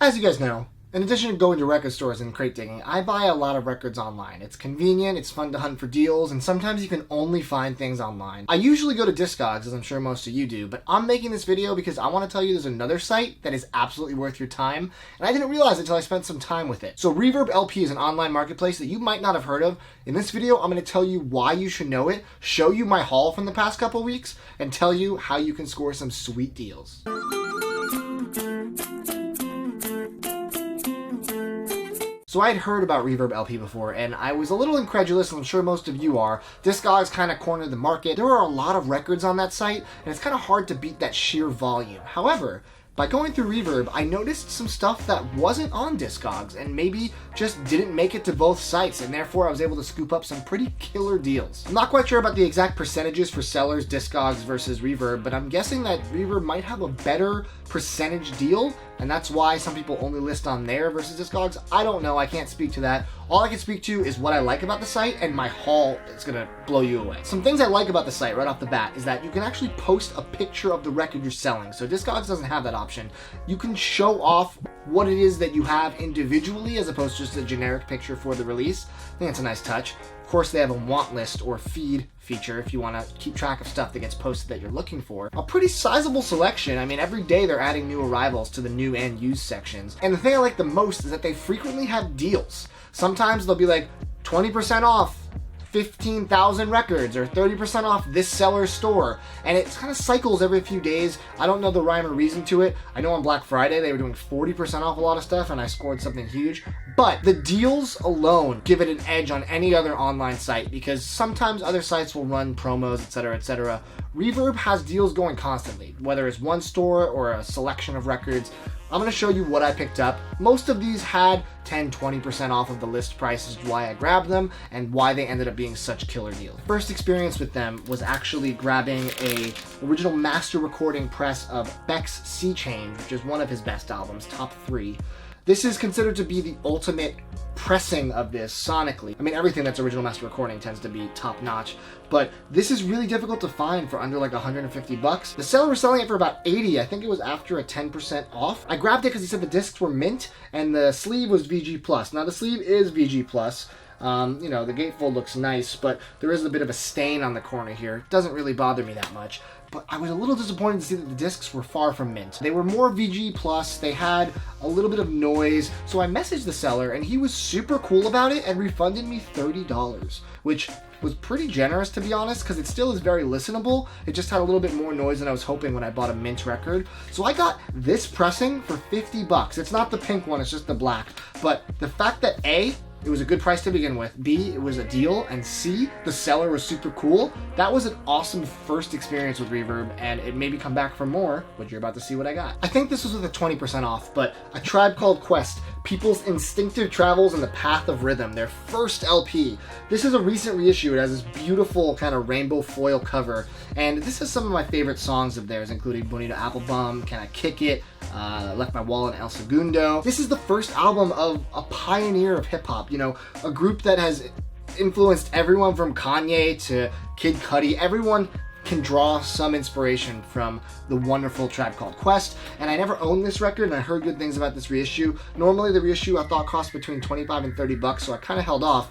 As you guys know, in addition to going to record stores and crate digging, I buy a lot of records online. It's convenient, it's fun to hunt for deals, and sometimes you can only find things online. I usually go to Discogs, as I'm sure most of you do, but I'm making this video because I want to tell you there's another site that is absolutely worth your time, and I didn't realize it until I spent some time with it. So Reverb LP is an online marketplace that you might not have heard of. In this video, I'm going to tell you why you should know it, show you my haul from the past couple weeks, and tell you how you can score some sweet deals. So I had heard about Reverb LP before, and I was a little incredulous, and I'm sure most of you are. Discogs kind of cornered the market. There are a lot of records on that site, and it's kind of hard to beat that sheer volume. However, by going through Reverb, I noticed some stuff that wasn't on Discogs and maybe just didn't make it to both sites, and therefore I was able to scoop up some pretty killer deals. I'm not quite sure about the exact percentages for sellers, Discogs versus Reverb, but I'm guessing that Reverb might have a better percentage deal, and that's why some people only list on there versus Discogs. I don't know, I can't speak to that. All I can speak to is what I like about the site, and my haul is gonna blow you away. Some things I like about the site right off the bat is that you can actually post a picture of the record you're selling. So Discogs doesn't have that option. You can show off what it is that you have individually as opposed to just a generic picture for the release. I think it's a nice touch. Of course, they have a want list or feed feature if you want to keep track of stuff that gets posted that you're looking for. A pretty sizable selection. I mean, every day they're adding new arrivals to the new and used sections. And the thing I like the most is that they frequently have deals. Sometimes they'll be like 20% off 15,000 records or 30% off this seller's store, and it kind of cycles every few days. I don't know the rhyme or reason to it. I know on Black Friday they were doing 40% off a lot of stuff and I scored something huge, but the deals alone give it an edge on any other online site because sometimes other sites will run promos, etc., etc. Reverb has deals going constantly, whether it's one store or a selection of records. I'm going to show you what I picked up. Most of these had 10-20% off of the list price, is why I grabbed them and why they ended up being such killer deals. First experience with them was actually grabbing a original master recording press of Beck's Sea Change, which is one of his best albums, top 3. This is considered to be the ultimate pressing of this sonically. I mean, everything that's original master recording tends to be top notch, but this is really difficult to find for under like 150 bucks. The seller was selling it for about 80. I think it was after a 10% off. I grabbed it because he said the discs were mint and the sleeve was VG+. Now the sleeve is VG+. You know, the gatefold looks nice, but there is a bit of a stain on the corner here. It doesn't really bother me that much. But I was a little disappointed to see that the discs were far from mint. They were more VG+, they had a little bit of noise, so I messaged the seller and he was super cool about it and refunded me $30, which was pretty generous to be honest, because it still is very listenable. It just had a little bit more noise than I was hoping when I bought a mint record. So I got this pressing for 50 bucks. It's not the pink one, it's just the black. But the fact that A, it was a good price to begin with, B, it was a deal, and C, the seller was super cool. That was an awesome first experience with Reverb, and it made me come back for more, but you're about to see what I got. I think this was with a 20% off, but A Tribe Called Quest, People's Instinctive Travels in the Path of Rhythm, their first LP. This is a recent reissue. It has this beautiful kind of rainbow foil cover, and this is some of my favorite songs of theirs, including Bonito Applebum, Can I Kick It, Left My Wallet in El Segundo. This is the first album of a pioneer of hip-hop, you know, a group that has influenced everyone from Kanye to Kid Cudi. Everyone can draw some inspiration from the wonderful Tribe Called Quest, and I never owned this record and I heard good things about this reissue. Normally the reissue I thought cost between 25 and 30 bucks, so I kind of held off.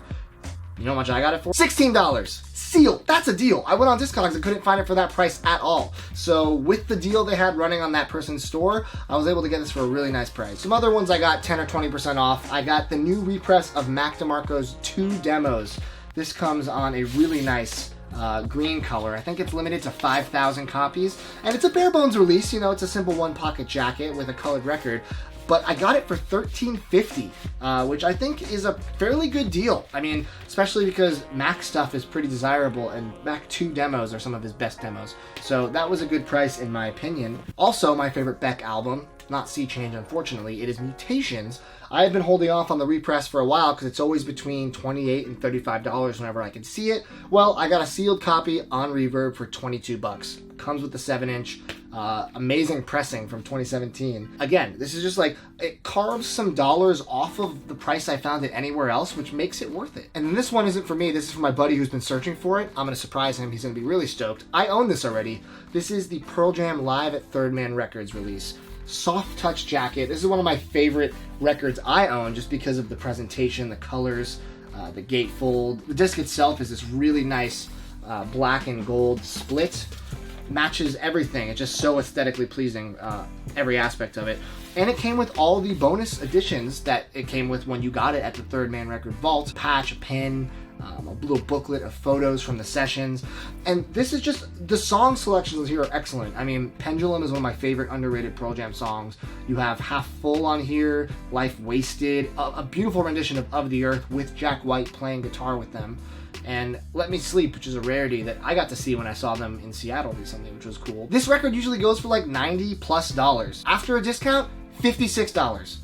You know how much I got it for? $16. Sealed. That's a deal. I went on Discogs and couldn't find it for that price at all. So with the deal they had running on that person's store, I was able to get this for a really nice price. Some other ones I got 10 or 20% off. I got the new repress of Mac DeMarco's 2 demos. This comes on a really nice green color. I think it's limited to 5,000 copies, and it's a bare bones release. You know, it's a simple one pocket jacket with a colored record. But I got it for $13.50, which I think is a fairly good deal. I mean, especially because Mac stuff is pretty desirable, and Mac 2 demos are some of his best demos. So that was a good price in my opinion. Also, my favorite Beck album, not Sea Change unfortunately, it is Mutations. I have been holding off on the repress for a while because it's always between $28 and $35 whenever I can see it. Well, I got a sealed copy on Reverb for 22 bucks. Comes with the 7-inch. Amazing pressing from 2017. Again, this is just like, it carves some dollars off of the price I found it anywhere else, which makes it worth it. And then this one isn't for me, this is for my buddy who's been searching for it. I'm gonna surprise him, he's gonna be really stoked. I own this already. This is the Pearl Jam Live at Third Man Records release. soft touch jacket. This is one of my favorite records I own just because of the presentation, the colors, the gatefold. The disc itself is this really nice black and gold split. Matches everything. It's just so aesthetically pleasing, every aspect of it. And it came with all the bonus additions that it came with when you got it at the Third Man Record Vault. Patch, a pin, a little booklet of photos from the sessions. And this is just, the song selections here are excellent. I mean, Pendulum is one of my favorite underrated Pearl Jam songs. You have Half Full on here, Life Wasted, a beautiful rendition of the Earth with Jack White playing guitar with them. And Let Me Sleep, which is a rarity that I got to see when I saw them in Seattle recently, which was cool. This record usually goes for like $90+. After a discount, $56.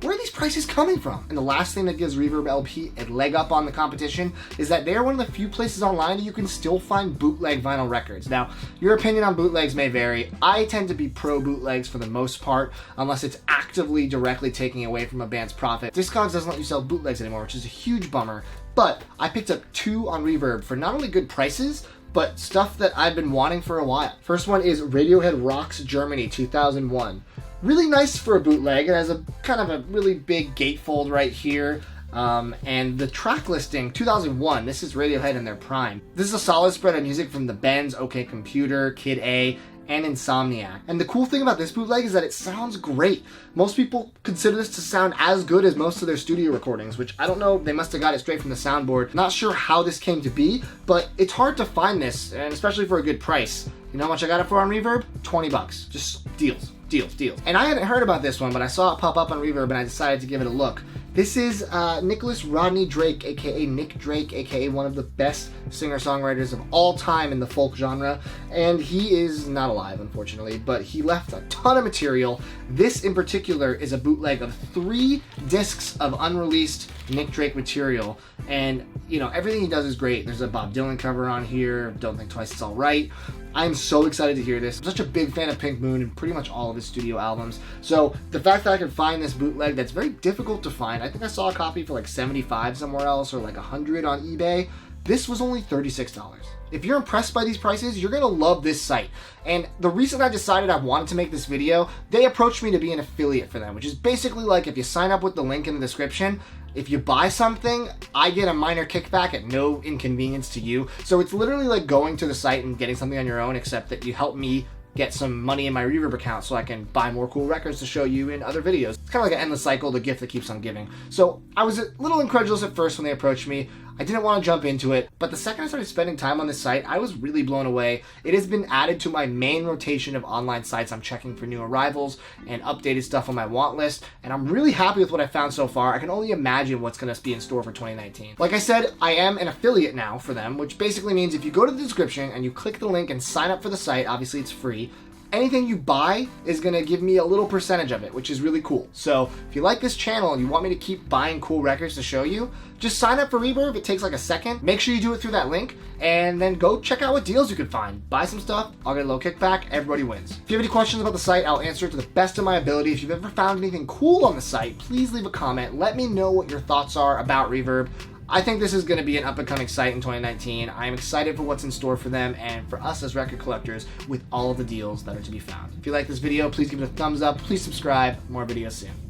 Where are these prices coming from? And the last thing that gives Reverb LP a leg up on the competition is that they're one of the few places online that you can still find bootleg vinyl records. Now, your opinion on bootlegs may vary. I tend to be pro bootlegs for the most part, unless it's actively directly taking away from a band's profit. Discogs doesn't let you sell bootlegs anymore, which is a huge bummer. But I picked up 2 on Reverb for not only good prices, but stuff that I've been wanting for a while. First one is Radiohead Rocks Germany 2001. Really nice for a bootleg. It has a kind of a really big gatefold right here. And the track listing, 2001, this is Radiohead in their prime. This is a solid spread of music from The Bends, OK Computer, Kid A, and Insomniac. And the cool thing about this bootleg is that it sounds great. Most people consider this to sound as good as most of their studio recordings, which I don't know, they must have got it straight from the soundboard. Not sure how this came to be, but it's hard to find this, and especially for a good price. You know how much I got it for on Reverb? $20. Just deals. Deals. And I hadn't heard about this one, but I saw it pop up on Reverb and I decided to give it a look. This is Nicholas Rodney Drake, aka Nick Drake, aka one of the best singer-songwriters of all time in the folk genre. And he is not alive, unfortunately, but he left a ton of material. This in particular is a bootleg of 3 discs of unreleased Nick Drake material. And, you know, everything he does is great. There's a Bob Dylan cover on here, Don't Think Twice, It's Alright. I'm so excited to hear this. I'm such a big fan of Pink Moon and pretty much all of his studio albums. So the fact that I can find this bootleg that's very difficult to find, I think I saw a copy for like $75 somewhere else or like $100 on eBay. This was only $36. If you're impressed by these prices, you're gonna love this site. And the reason I decided I wanted to make this video, they approached me to be an affiliate for them, which is basically like if you sign up with the link in the description, if you buy something, I get a minor kickback at no inconvenience to you. So it's literally like going to the site and getting something on your own, except that you help me get some money in my Reverb account so I can buy more cool records to show you in other videos. It's kind of like an endless cycle, the gift that keeps on giving. So I was a little incredulous at first when they approached me. I didn't want to jump into it, but the second I started spending time on this site, I was really blown away. It has been added to my main rotation of online sites. I'm checking for new arrivals and updated stuff on my want list, and I'm really happy with what I found so far. I can only imagine what's going to be in store for 2019. Like I said, I am an affiliate now for them, which basically means if you go to the description and you click the link and sign up for the site, obviously it's free, anything you buy is going to give me a little percentage of it, which is really cool. So if you like this channel and you want me to keep buying cool records to show you, just sign up for Reverb. It takes like a second. Make sure you do it through that link and then go check out what deals you could find. Buy some stuff. I'll get a little kickback. Everybody wins. If you have any questions about the site, I'll answer it to the best of my ability. If you've ever found anything cool on the site, please leave a comment. Let me know what your thoughts are about Reverb. I think this is going to be an up-and-coming site in 2019. I'm excited for what's in store for them and for us as record collectors with all of the deals that are to be found. If you like this video, please give it a thumbs up. Please subscribe. More videos soon.